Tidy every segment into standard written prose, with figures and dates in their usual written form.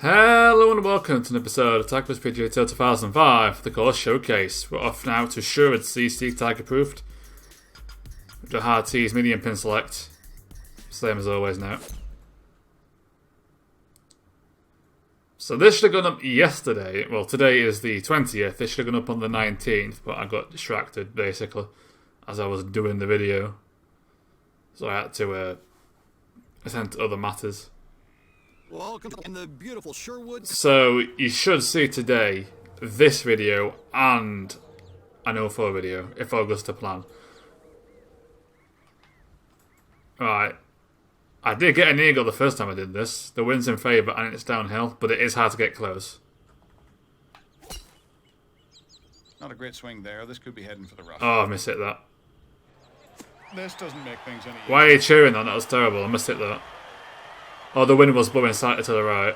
Hello and welcome to an episode of Tiger-Proofed PGA Tour 2005, the course showcase. We're off now to Sherwood CC Tiger-Proofed, with the hard tees, medium pin select, same as always now. So this should have gone up yesterday. Well, today is the 20th. This should have gone up on the 19th, but I got distracted basically as I was doing the video, so I had to attend to other matters. Welcome in the beautiful Sherwood. So you should see today this video and an 04 video if all goes to plan. Right, I did get an eagle the first time I did this. The wind's in favour and it's downhill, but it is hard to get close. Not a great swing there. This could be heading for the rough. Oh, I missed it that. This doesn't make things any easier. Why are you cheering on? That was terrible. I missed it that. Oh, the wind was blowing slightly to the right.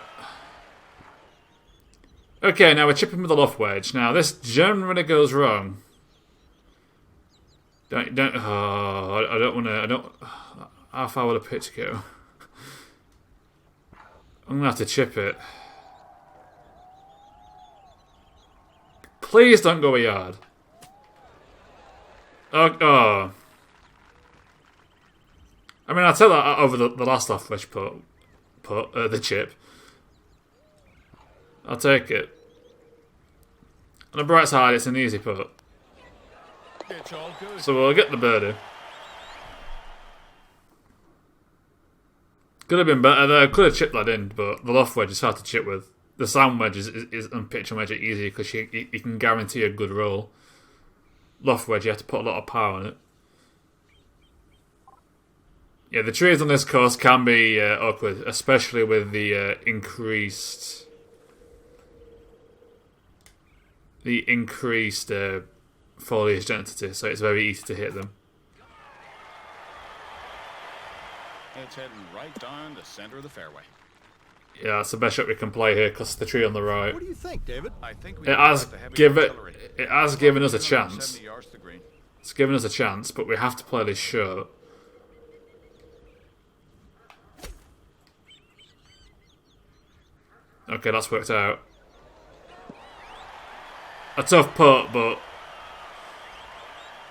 Okay, now we're chipping with the loft wedge. Now this generally goes wrong. I don't want to. How far will the pitch go? I'm gonna have to chip it. Please don't go a yard. Oh. I mean, I'll tell that over the last loft wedge the chip. I'll take it. On the bright side, it's an easy putt. It's all good. So we'll get the birdie. Could have been better there. Could have chipped that in, but the loft wedge is hard to chip with. The sand wedge is on pitch and wedge it easy because you can guarantee a good roll. Loft wedge, you have to put a lot of power on it. Yeah, the trees on this course can be awkward, especially with the increased foliage density, so it's very easy to hit them. It's heading right down the center of the fairway. Yeah, that's the best shot we can play here because the tree on the right. What do you think, David? I think It has given us a chance. It's given us a chance, but we have to play this short. Okay, that's worked out. A tough putt, but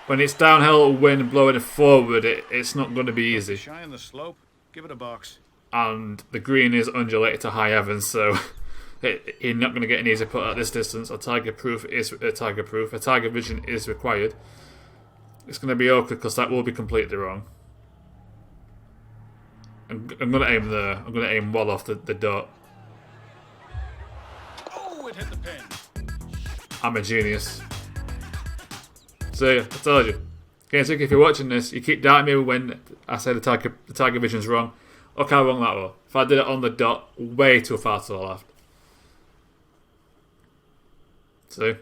when it's downhill, wind blowing forward, it's not going to be easy. Shy on the slope. Give it a box. And the green is undulated to high heavens, so you're not going to get an easy putt at this distance. A Tiger Vision is required. It's going to be awkward because that will be completely wrong. I'm going to aim there. I'm going to aim well off the dot. Oh, it hit the pin. I'm a genius. See, I told you. Okay, so if you're watching this, you keep doubting me when I say the Tiger Vision's wrong. Look how wrong that was. If I did it on the dot, way too far to the left. See?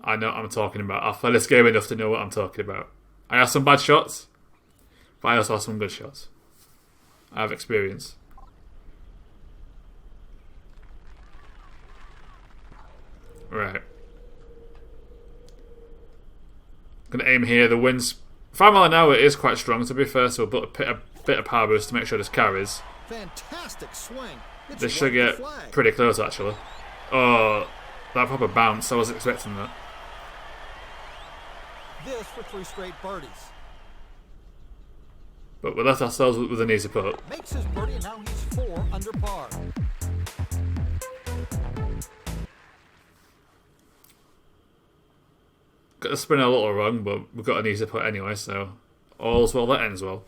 I know what I'm talking about. I've played this game enough to know what I'm talking about. I have some bad shots, but I also have some good shots. I have experience. Right. I'm going to aim here. The wind's 5 miles an hour is quite strong, to be fair, so we'll put a bit of power boost to make sure this carries. Fantastic swing. This should get pretty close, actually. Oh, that proper bounce. I wasn't expecting that. This for 3 straight birdies. But we left ourselves with an easy putt. Makes his birdie, and now he's 4 under par. Got the spin a little wrong, but we've got an easy putt anyway, so all's well that ends well.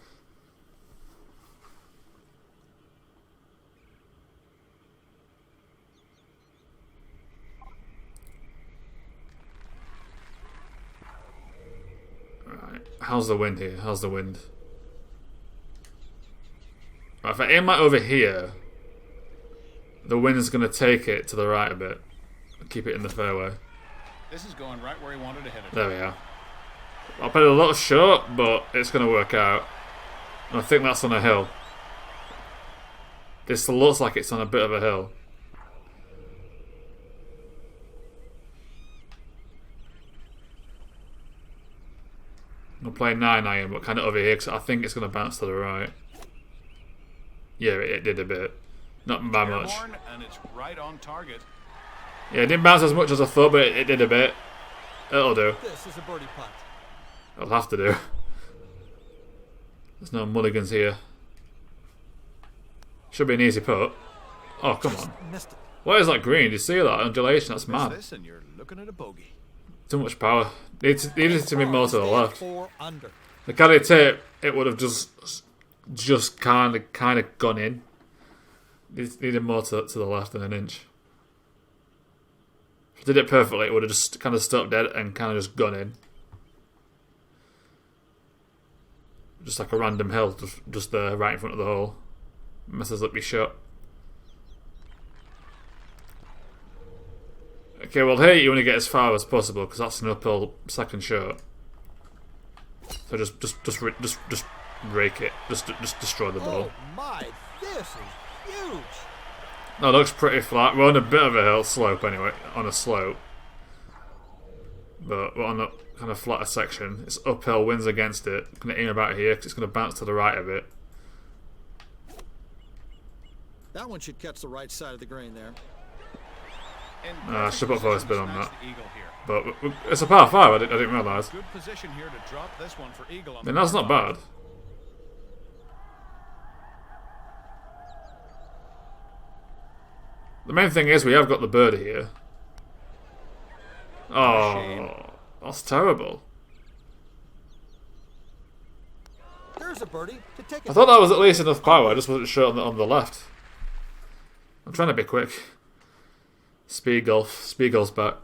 Right, how's the wind here? How's the wind? Right, if I aim that over here, the wind's going to take it to the right a bit. Keep it in the fairway. This is going right where he wanted to hit it. There we are. I'll put it a little short, but it's going to work out. And I think that's on a hill. This looks like it's on a bit of a hill. I'm playing 9 iron, but kind of over here because I think it's going to bounce to the right. Yeah, it did a bit. Not by much. Airborne, and it's right on target. Yeah, it didn't bounce as much as I thought, but it did a bit. It'll do. This is a birdie putt. It'll have to do. There's no mulligans here. Should be an easy putt. Oh, come on. Missed it. What is that green? Do you see that undulation? That's Miss mad. this, and you're looking at a bogey. Too much power. Needed to be more to the left. 4 under. The caddy tape, it would have just kind of gone in. Needed more to the left than an inch. If I did it perfectly, it would have just kind of stopped dead and kind of just gone in. Just like a random hill, just there, right in front of the hole. Messes up your shot. Okay, well here you want to get as far as possible because that's an uphill second shot. So just rake it. Just destroy the ball. Oh my, this is huge. No, it looks pretty flat. We're on a bit of a hill slope anyway, on a slope. But we're on a kind of flatter section. It's uphill, winds against it. I'm going to aim about here because it's going to bounce to the right of it. That one should catch the right side of the green there. I should put forward spin on that. The eagle here. But it's a par 5, I didn't realise. Good position here to drop this one for eagle. I mean, that's not bad. The main thing is we have got the birdie here. Oh, that's terrible. There's a birdie to take it. I thought that was at least enough power, I just wasn't sure on the left. I'm trying to be quick. Speed golf. Speed golf's back.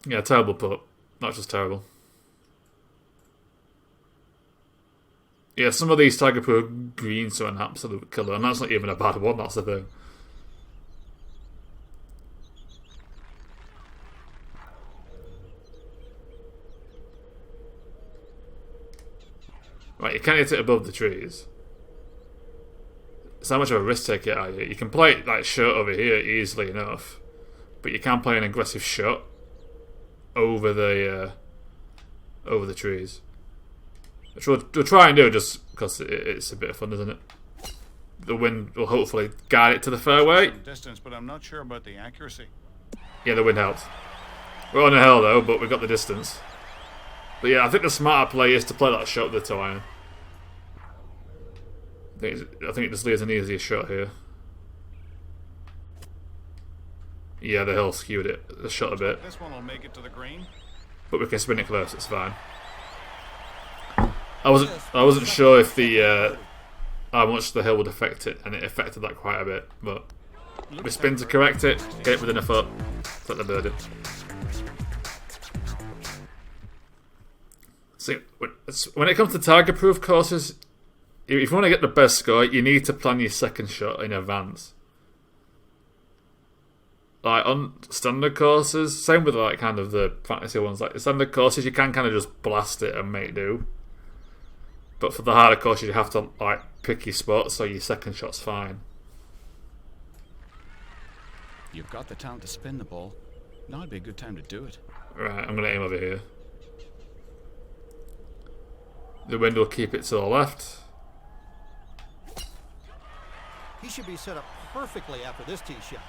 Yeah, terrible putt. Not just terrible. Yeah, some of these Tiger-Proofed greens are an absolute killer, and that's not even a bad one, that's the thing. Right, you can't hit it above the trees. It's how much of a risk take it are you? You can play it like short over here easily enough, but you can't play an aggressive shot over the trees. Which we'll try and do just because it's a bit of fun, isn't it? The wind will hopefully guide it to the fairway. Distance, but I'm not sure about the accuracy. Yeah, the wind helps. We're on a hill though, but we've got the distance. But yeah, I think the smarter play is to play that shot with the toe iron. I think it just leaves an easier shot here. Yeah, the hill skewed it. The shot a bit. This one will make it to the green. But we can spin it close, it's fine. I wasn't sure if the how much the hill would affect it, and it affected that quite a bit, but we spin to correct it, get it within a foot, let the birdie. See, when it comes to Tiger-Proofed courses, if you want to get the best score, you need to plan your second shot in advance. Like on standard courses, same with like kind of the fantasy ones, like the standard courses, you can kind of just blast it and make do. But for the harder courses, you have to like pick your spot so your second shot's fine. You've got the talent to spin the ball. Now would be a good time to do it. Right, I'm going to aim over here. The wind will keep it to the left. He should be set up perfectly after this tee shot.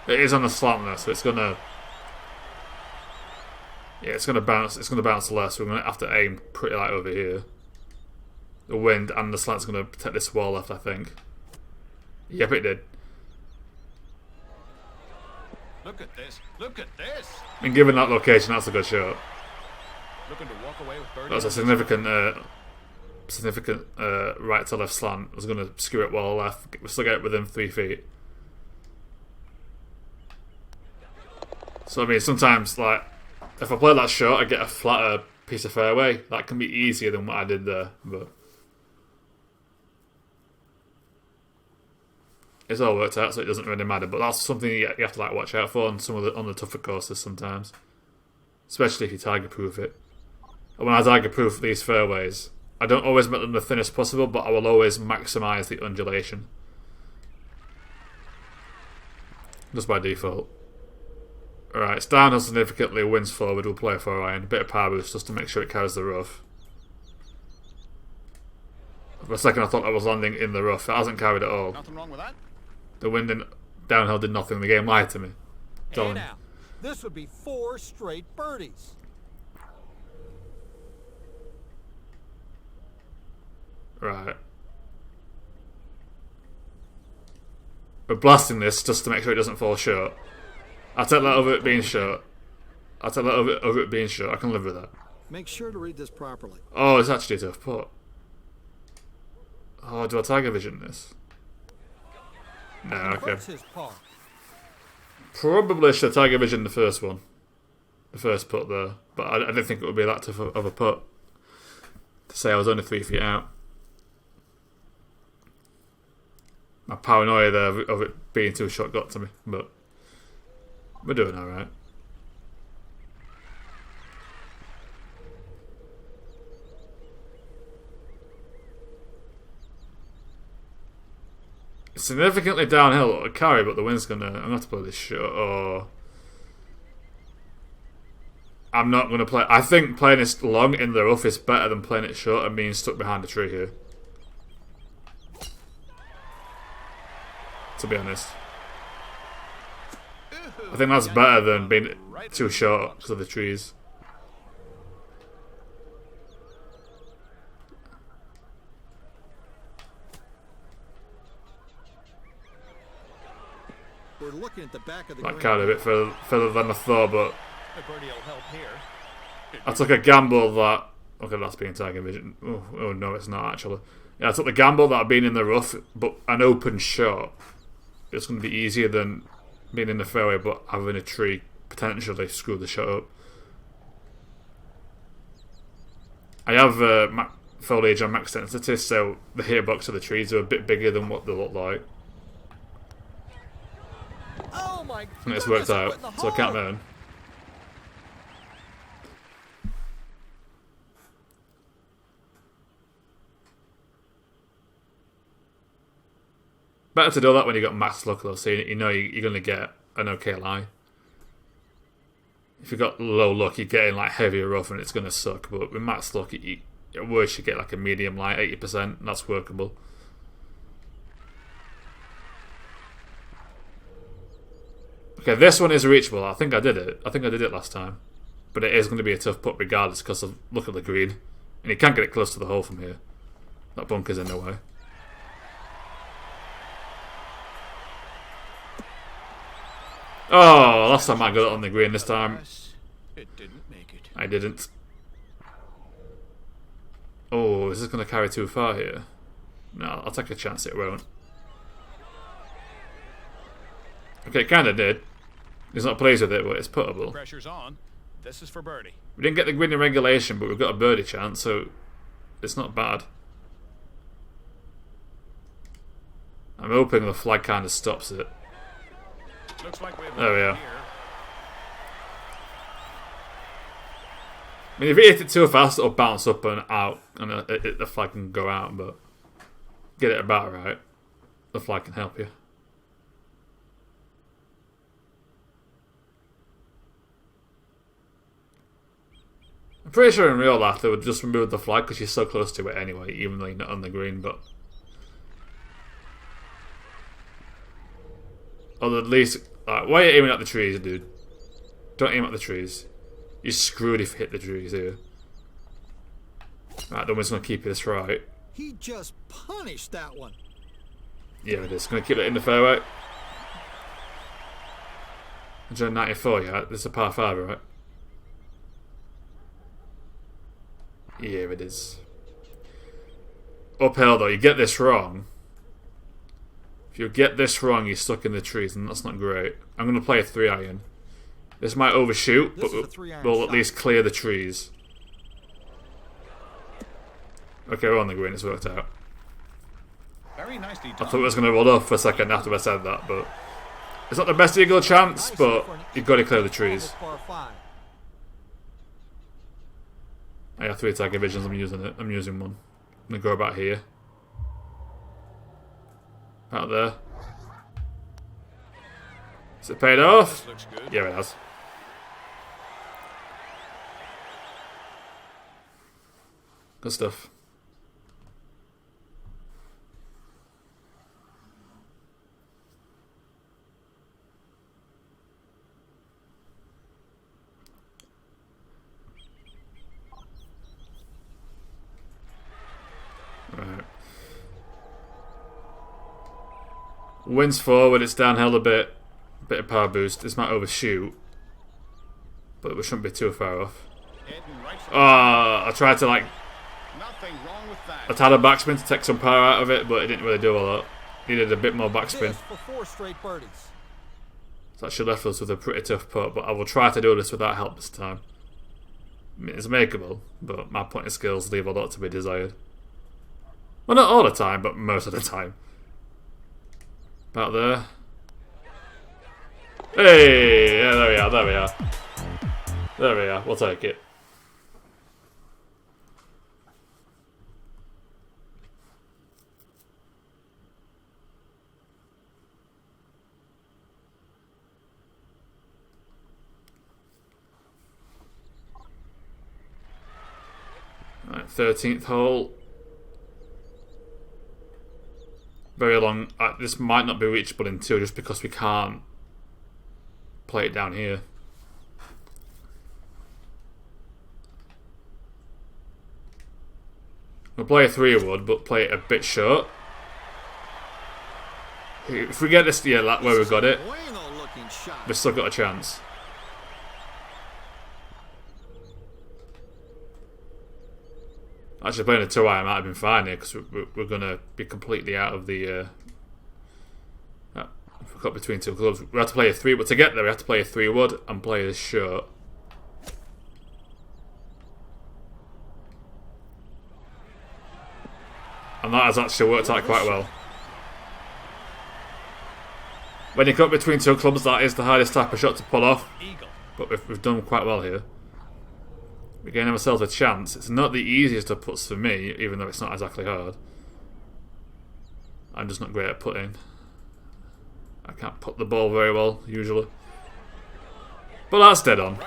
It is on the slant now, so it's gonna. Yeah, it's gonna bounce. It's gonna bounce less. We're gonna have to aim pretty light over here. The wind and the slant's gonna protect this wall left, I think. Yep, it did. Look at this. Look at this. I mean, given that location, that's a good shot. Looking to walk away with birdie. That was a significant right to left slant. I was gonna skew it well left. We still get it within 3 feet. So I mean, sometimes like if I play that shot, I get a flatter piece of fairway. That can be easier than what I did there, but it's all worked out, so it doesn't really matter. But that's something you have to like watch out for on some of the tougher courses sometimes, especially if you Tiger-Proof it. And when I Tiger-Proof these fairways, I don't always make them the thinnest possible, but I will always maximise the undulation, just by default. Alright, it's downhill significantly, winds forward, we'll play a 4-iron, a bit of power boost just to make sure it carries the rough. For a second I thought I was landing in the rough. It hasn't carried at all. Nothing wrong with that. The wind and downhill did nothing. The game lied to me. Hey now, this would be 4 straight birdies. Right. We're blasting this just to make sure it doesn't fall short. I'll take that over it being short. I can live with that. Make sure to read this properly. Oh, it's actually a tough putt. Oh, do I Tiger Vision this? No, okay. That's his par. Probably should have Tiger Vision the first one. The first putt there. But I didn't think it would be that tough of a putt. To say I was only 3 feet out. My paranoia there of it being too short got to me. But we're doing alright. Significantly downhill to carry, but the wind's gonna. I'm gonna have to play this short. Or I'm not gonna play. I think playing this long in the rough is better than playing it short and being stuck behind a tree here. To be honest, I think that's better than being too short because of the trees. We're looking at the back of the That carried a bit further than I thought, but A birdie will help here. I took a gamble that. Okay, that's being Tiger Vision. Oh no, it's not actually. Yeah, I took the gamble that I've been in the rough, but an open shot. It's going to be easier than being in the fairway, but having a tree potentially screw the shot up. I have foliage on max density, so the hitbox of the trees are a bit bigger than what they look like. Oh my And it's worked out, goodness, so I can't moan. Better to do that when you got max luck though, so you know you're going to get an okay lie. If you've got low luck, you're getting like heavier rough and it's going to suck, but with max luck, at worst you get like a medium lie, 80%, and that's workable. Okay, this one is reachable. I think I did it last time. But it is going to be a tough putt regardless because of look at the green. And you can't get it close to the hole from here. That bunker's in the way. Oh, last time I got it on the green. This time It didn't make it. I didn't. Oh, is this going to carry too far here? No, I'll take a chance it won't. Okay, it kind of did. He's not pleased with it, but it's puttable. Pressure's on. This is for birdie. We didn't get the green in regulation, but we've got a birdie chance, so it's not bad. I'm hoping the flag kind of stops it. Looks like we have There we are. here. I mean, if you hit it too fast, it'll bounce up and out, and the flag can go out, but get it about right, the flag can help you. I'm pretty sure in real life they would just remove the flag because you're so close to it anyway, even though you're not on the green, but... Or at least... Like, why are you aiming at the trees, dude? Don't aim at the trees. You're screwed if you hit the trees here. Right, then we're just going to keep this right. He just punished that one. Yeah, it is. Going to keep it in the fairway. 194, yeah. This is a par 5, right? Yeah, it is. Uphill, though. You get this wrong. If you get this wrong, you're stuck in the trees, and that's not great. I'm going to play a 3-iron. This might overshoot, but we'll at least clear the trees. Okay, we're on the green. It's worked out. Very nicely I done. thought it was going to roll off for a second after I said that, but... It's not the best eagle chance, but you've got to clear the trees. Par 5. I have 3 Tiger Visions, I'm using it. I'm using one. I'm going to go about here. Out there. Has it paid off? This looks good. Yeah, it has. Good stuff. Wind's forward, it's downhill a bit of power boost. This might overshoot, but we shouldn't be too far off. I tried to like, I tried a backspin to take some power out of it, but it didn't really do a lot. Needed a bit more backspin. For 4 straight birdies. So that should left us with a pretty tough putt, but I will try to do this without help this time. I mean, it's makeable, but my putting skills leave a lot to be desired. Well, not all the time, but most of the time. About there. Hey! Yeah, there we are, there we are. There we are, we'll take it. Right, 13th hole. Very long. This might not be reachable in 2 just because we can't play it down here. We'll play a 3-wood, but play it a bit short. If we get this, yeah, like where we got it, we've still got a chance. Actually, playing a 2-iron might have been fine here because we're going to be completely out of the. We've got between 2 clubs. We have to play a 3, but to get there, we have to play a 3-wood and play this short. And that has actually worked out quite well. When you cut between 2 clubs, that is the hardest type of shot to pull off. But we've done quite well here. We're giving ourselves a chance. It's not the easiest of puts for me, even though it's not exactly hard. I'm just not great at putting. I can't put the ball very well, usually. But that's dead on.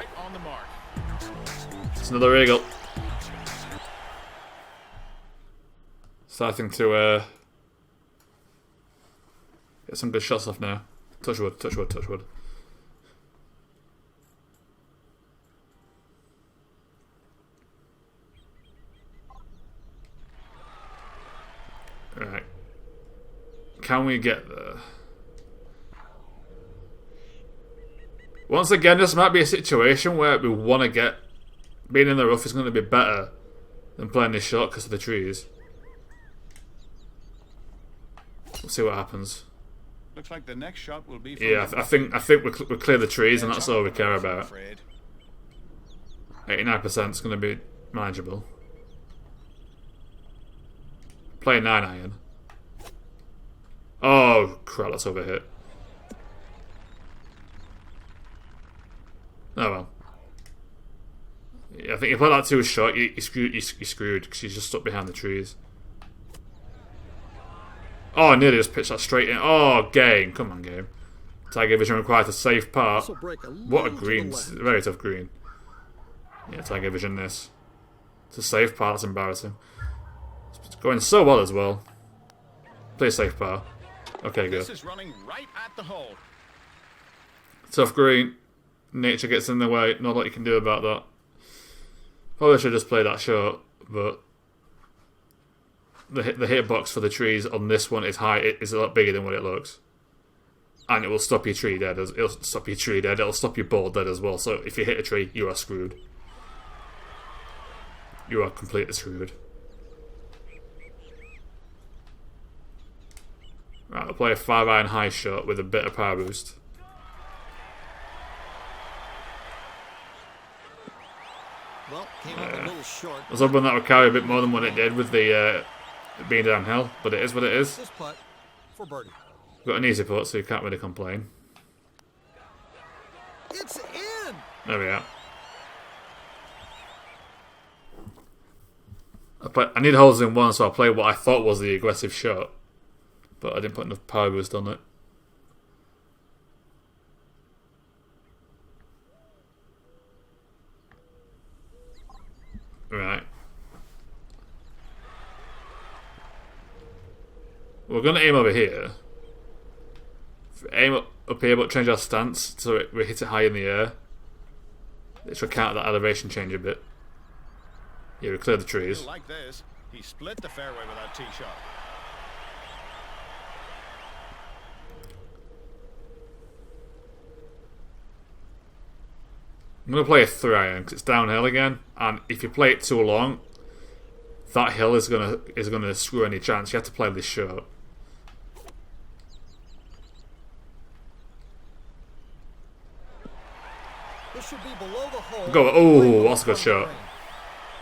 It's another eagle. Starting to get some good shots off now. Touch wood, touch wood, touch wood. Right. Can we get there? Once again, this might be a situation where we want to get... Being in the rough is going to be better than playing this shot because of the trees. We'll see what happens. Looks like the next shot will be from I think we clear the trees and that's all we care about. 89% is going to be manageable. Play 9-iron. Oh crap! That's overhit. Oh well. Yeah, I think if you play that too short, you're screwed because you're just stuck behind the trees. Oh, I nearly just pitched that straight in. Oh, game. Come on, game. Tiger Vision requires a safe part. What a green. It's a very tough green. Yeah, Tiger Vision this. It's a safe part. That's embarrassing. It's going so well as well. Play safe par. Okay, good. This is running right at the hole. Tough green. Nature gets in the way. Not a lot you can do about that. Probably should just play that short, but the hitbox for the trees on this one is high. It is a lot bigger than what it looks, and it will stop your tree dead. It'll stop your tree dead. It'll stop your ball dead as well. So if you hit a tree, you are screwed. You are completely screwed. Right, we'll play a 5-iron high shot with a bit of power boost. Well, came up a little short. I was hoping that would carry a bit more than what it did with the being downhill, but it is what it is. This putt for birdie. We've got an easy putt, so you can't really complain. It's in. There we are. I need holes in 1, so I played what I thought was the aggressive shot, but I didn't put enough power boost on it. Right. We're going to aim over here. Aim up here, but change our stance so we hit it high in the air. It should counter that elevation change a bit. Yeah, we cleared the trees. Like this, he split the fairway with that tee shot. I'm going to play a 3-iron because it's downhill again, and if you play it too long, that hill is gonna screw any chance. You have to play this short. This should be below the hole. Go. Oh, that's a good shot.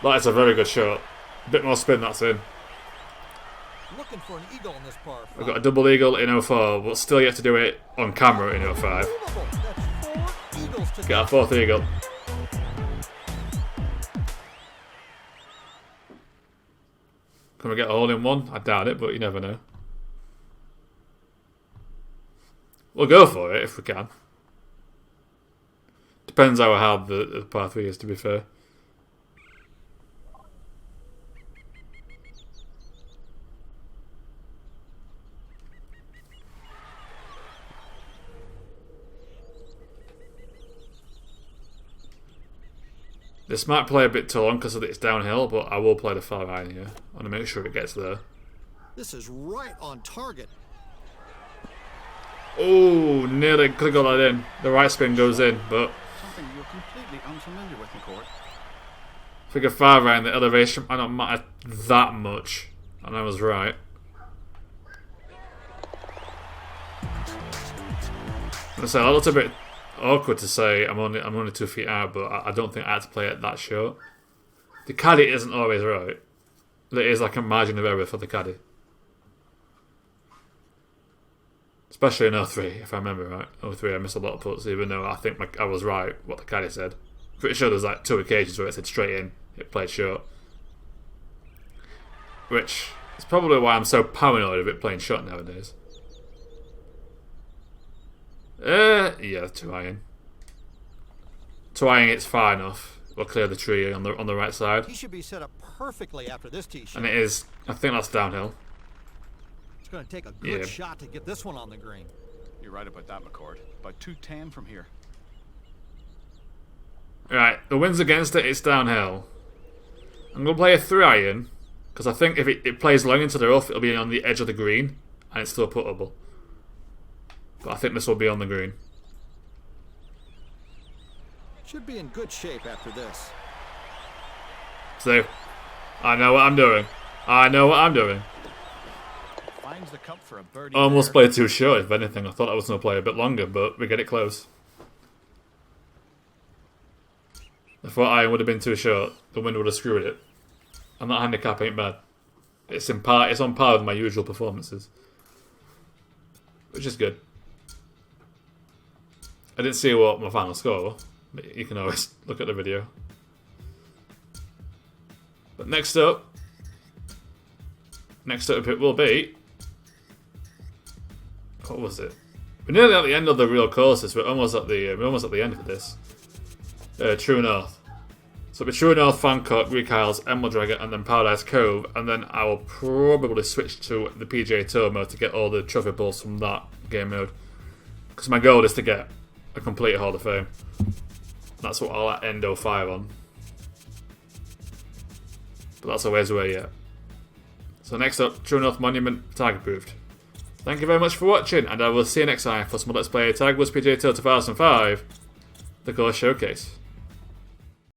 That is a very good shot. A bit more spin, that's in. Looking for an eagle in this par. I've got a double eagle in 04, but still yet to do it on camera in 05. That's 4 eagles to Get a 4th eagle. Can we get a hole in one? I doubt it, but you never know. We'll go for it if we can. Depends how hard the par 3 is, to be fair. This might play a bit too long because it's downhill, but I will play the 5-iron here. I want to make sure it gets there. This is right on target. Oh, nearly could have got that in. The right spin goes in, but Something you're completely unfamiliar with, McCord. figure 5-iron, the elevation might not matter that much. And I was right. I'm gonna say that looked a bit awkward to say I'm only 2 feet out, but I don't think I had to play it that short. The caddy isn't always right. There is like a margin of error for the caddy. Especially in 03, if I remember right. 03 I missed a lot of putts, even though I think I was right what the caddy said. Pretty sure there's like 2 occasions where it said straight in, it played short. Which is probably why I'm so paranoid of it playing short nowadays. Yeah, 2-iron. 2-iron, it's far enough. We'll clear the tree on the right side. He should be set up perfectly after this tee shot. And it is, I think that's downhill. It's going to take a good shot to get this one on the green. You're right about that, McCord. About 210 from here. Right, the wind's against it, it's downhill. I'm going to play a 3-iron, because I think if it plays long into the rough, it'll be on the edge of the green, and it's still puttable. But I think this will be on the green. Should be in good shape after this. So, I know what I'm doing. I know what I'm doing. Finds the cup for a birdie. Almost there. played too short, if anything. I thought I was going to play a bit longer, but we get it close. I thought iron would have been too short. The wind would have screwed it. And that handicap ain't bad. It's on par with my usual performances. Which is good. I didn't see what my final score was. But you can always look at the video. But next up it will be... What was it? We're nearly at the end of the real courses. We're almost at the end of this. True North. So it'll be True North, Fancock, Greek Isles, Emerald Dragon, and then Paradise Cove. And then I will probably switch to the PGA Tour mode to get all the trophy pulls from that game mode. Because my goal is to get a complete Hall of Fame. That's what I'll end 05 on. But that's a ways away yet. So next up, True North Monument, Tiger-Proofed. Thank you very much for watching, and I will see you next time for some Let's Play Tiger Woods PGA Tour 2005, the Course Showcase.